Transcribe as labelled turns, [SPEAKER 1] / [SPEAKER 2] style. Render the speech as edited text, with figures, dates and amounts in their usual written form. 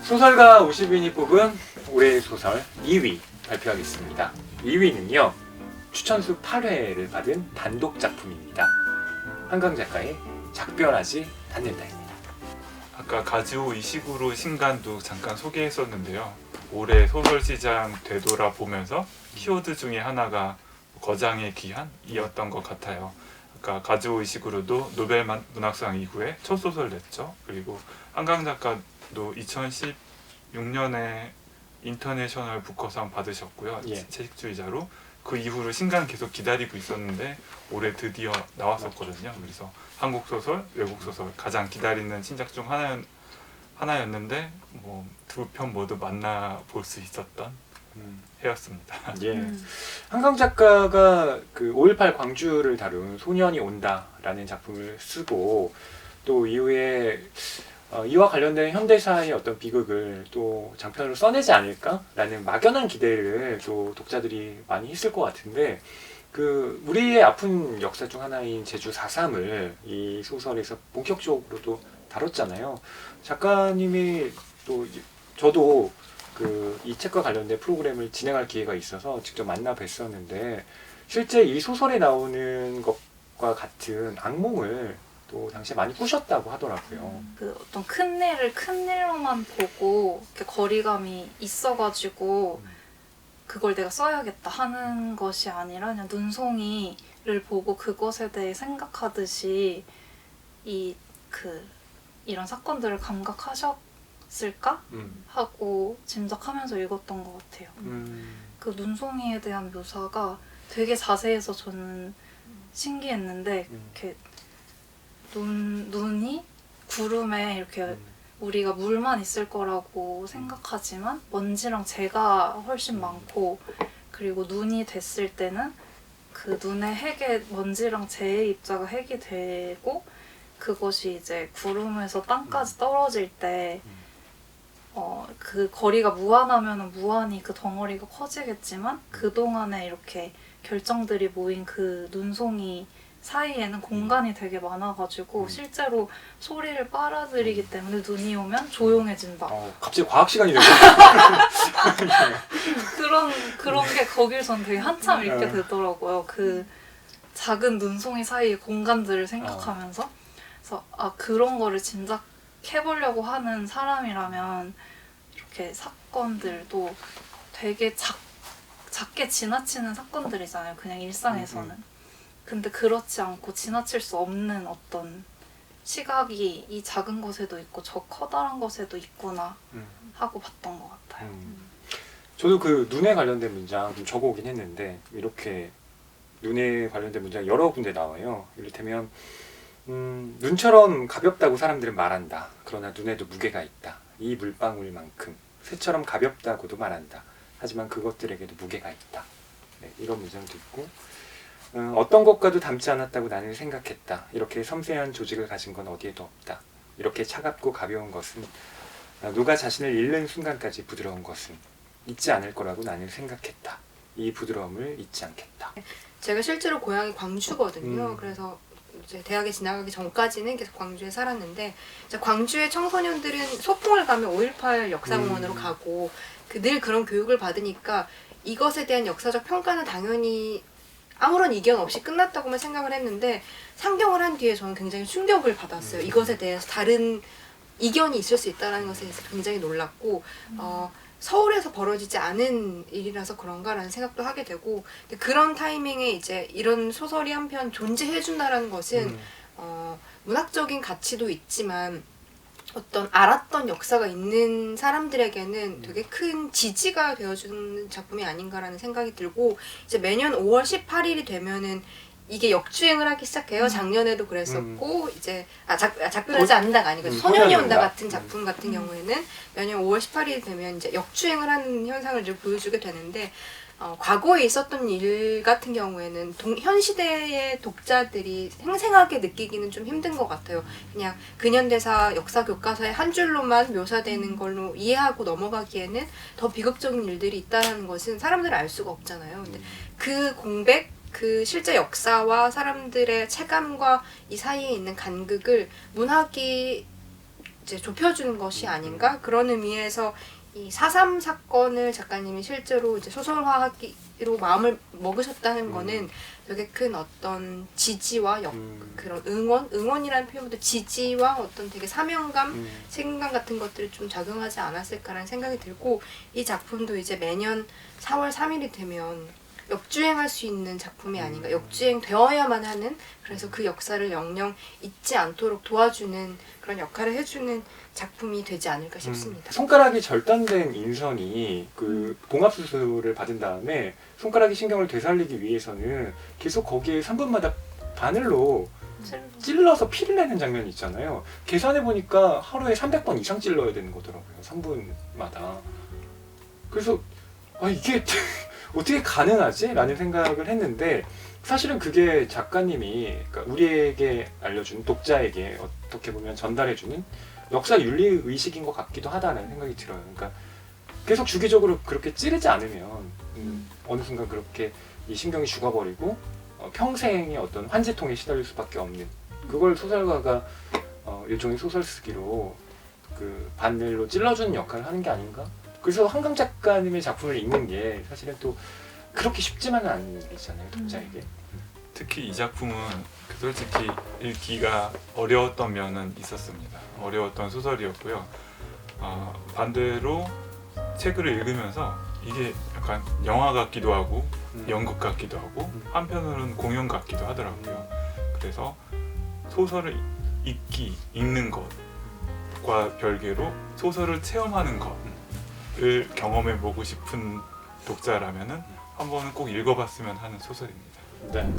[SPEAKER 1] 소설가 50인이 뽑은 올해의 소설 2위 발표하겠습니다. 2위는요. 추천수 8회를 받은 단독 작품입니다. 한강 작가의 작별하지 않는다입니다.
[SPEAKER 2] 아까 가즈오 이시구로 신간도 잠깐 소개했었는데요. 올해 소설 시장 되돌아보면서 키워드 중에 하나가 거장의 귀한이었던 것 같아요. 아까 가즈오 이시구로도 노벨 문학상 이후에 첫 소설 냈죠. 그리고 한강 작가도 2016년에 인터내셔널 부커상 받으셨고요.
[SPEAKER 1] 예.
[SPEAKER 2] 채식주의자로. 그 이후로 신간 계속 기다리고 있었는데 올해 드디어 나왔었거든요. 그래서 한국 소설, 외국 소설 가장 기다리는 신작 중 하나였는데 뭐 두 편 모두 만나볼 수 있었던 해였습니다.
[SPEAKER 1] 예. 한강 작가가 그 5.18 광주를 다룬 소년이 온다라는 작품을 쓰고 또 이후에 이와 관련된 현대사의 어떤 비극을 또 장편으로 써내지 않을까라는 막연한 기대를 또 독자들이 많이 했을 것 같은데 그 우리의 아픈 역사 중 하나인 제주 4.3을 이 소설에서 본격적으로도 다뤘잖아요. 작가님이 또 저도 그 이 책과 관련된 프로그램을 진행할 기회가 있어서 직접 만나 뵀었는데 실제 이 소설에 나오는 것과 같은 악몽을 또 당시에 많이 꾸셨다고 하더라고요.
[SPEAKER 3] 그 어떤 큰 일을 큰 일로만 보고 이렇게 거리감이 있어가지고 그걸 내가 써야겠다 하는 것이 아니라 그냥 눈송이를 보고 그것에 대해 생각하듯이 이런 사건들을 감각하셨을까 하고 짐작하면서 읽었던 것 같아요. 그 눈송이에 대한 묘사가 되게 자세해서 저는 신기했는데 이렇게 눈이 구름에 이렇게 우리가 물만 있을 거라고 생각하지만 먼지랑 재가 훨씬 많고 그리고 눈이 됐을 때는 그 눈의 핵에 먼지랑 재의 입자가 핵이 되고 그것이 이제 구름에서 땅까지 떨어질 때 그 거리가 무한하면 무한히 그 덩어리가 커지겠지만 그동안에 이렇게 결정들이 모인 그 눈송이 사이에는 공간이 되게 많아가지고 실제로 소리를 빨아들이기 때문에 눈이 오면 조용해진다.
[SPEAKER 1] 갑자기 과학 시간이 되고
[SPEAKER 3] 그런 게 거기선 되게 한참 읽게 되더라고요. 그 작은 눈송이 사이의 공간들을 생각하면서 그래서 그런 거를 짐작해보려고 하는 사람이라면 이렇게 사건들도 되게 작게 지나치는 사건들이잖아요. 그냥 일상에서는. 근데 그렇지 않고 지나칠 수 없는 어떤 시각이 이 작은 것에도 있고 저 커다란 것에도 있구나 하고 봤던 것 같아요.
[SPEAKER 1] 저도 그 눈에 관련된 문장 좀 적어오긴 했는데 이렇게 눈에 관련된 문장이 여러 군데 나와요. 이를테면 눈처럼 가볍다고 사람들은 말한다. 그러나 눈에도 무게가 있다. 이 물방울만큼 새처럼 가볍다고도 말한다. 하지만 그것들에게도 무게가 있다. 네, 이런 문장도 있고 어떤 것과도 닮지 않았다고 나는 생각했다. 이렇게 섬세한 조직을 가진 건 어디에도 없다. 이렇게 차갑고 가벼운 것은 누가 자신을 잃는 순간까지 부드러운 것은 잊지 않을 거라고 나는 생각했다. 이 부드러움을 잊지 않겠다.
[SPEAKER 4] 제가 실제로 고향이 광주거든요. 그래서 이제 대학에 지나가기 전까지는 계속 광주에 살았는데 이제 광주의 청소년들은 소풍을 가면 5.18 역사공원으로 가고 늘 그런 교육을 받으니까 이것에 대한 역사적 평가는 당연히 아무런 이견 없이 끝났다고만 생각을 했는데 상경을 한 뒤에 저는 굉장히 충격을 받았어요. 이것에 대해서 다른 이견이 있을 수 있다는 것에 대해서 굉장히 놀랐고 서울에서 벌어지지 않은 일이라서 그런가라는 생각도 하게 되고 그런 타이밍에 이제 이런 소설이 한 편 존재해준다라는 것은 문학적인 가치도 있지만 어떤 알았던 역사가 있는 사람들에게는 되게 큰 지지가 되어주는 작품이 아닌가라는 생각이 들고 이제 매년 5월 18일이 되면은 이게 역주행을 하기 시작해요. 작년에도 그랬었고 이제 작별하지 않는다가 아니고 소년이 온다 같은 작품 같은 경우에는 매년 5월 18일이 되면 이제 역주행을 하는 현상을 이제 보여주게 되는데 과거에 있었던 일 같은 경우에는 현 시대의 독자들이 생생하게 느끼기는 좀 힘든 것 같아요. 그냥 근현대사 역사 교과서의 한 줄로만 묘사되는 걸로 이해하고 넘어가기에는 더 비극적인 일들이 있다는 것은 사람들은 알 수가 없잖아요. 근데 그 공백, 그 실제 역사와 사람들의 체감과 이 사이에 있는 간극을 문학이 이제 좁혀주는 것이 아닌가 그런 의미에서 이 4.3 사건을 작가님이 실제로 이제 소설화하기로 마음을 먹으셨다는 거는 되게 큰 어떤 지지와 그런 응원이라는 표현보다 지지와 어떤 되게 사명감, 책임감 같은 것들이 좀 작용하지 않았을까라는 생각이 들고 이 작품도 이제 매년 4월 3일이 되면 역주행할 수 있는 작품이 아닌가 역주행 되어야만 하는 그래서 그 역사를 영영 잊지 않도록 도와주는 그런 역할을 해주는 작품이 되지 않을까 싶습니다.
[SPEAKER 1] 손가락이 절단된 인선이 그 봉합 수술을 받은 다음에 손가락의 신경을 되살리기 위해서는 계속 거기에 3분마다 바늘로 찔러서 피를 내는 장면이 있잖아요. 계산해 보니까 하루에 300번 이상 찔러야 되는 거더라고요. 3분마다. 그래서 이게 어떻게 가능하지? 라는 생각을 했는데 사실은 그게 작가님이 그러니까 우리에게 알려준 독자에게 어떻게 보면 전달해주는 역사 윤리 의식인 것 같기도 하다는 생각이 들어요. 그러니까 계속 주기적으로 그렇게 찌르지 않으면 어느 순간 그렇게 이 신경이 죽어버리고 평생의 어떤 환지통에 시달릴 수밖에 없는 그걸 소설가가 일종의 소설 쓰기로 그 바늘로 찔러주는 역할을 하는 게 아닌가? 그래서 한강 작가님의 작품을 읽는 게 사실은 또 그렇게 쉽지만은 않은 일이잖아요, 독자에게.
[SPEAKER 2] 특히 이 작품은 솔직히 읽기가 어려웠던 면은 있었습니다. 어려웠던 소설이었고요. 반대로 책을 읽으면서 이게 약간 영화 같기도 하고 연극 같기도 하고 한편으로는 공연 같기도 하더라고요. 그래서 소설을 읽는 것과 별개로 소설을 체험하는 것을 경험해보고 싶은 독자라면은 한 번은 꼭 읽어봤으면 하는 소설입니다.
[SPEAKER 1] 네.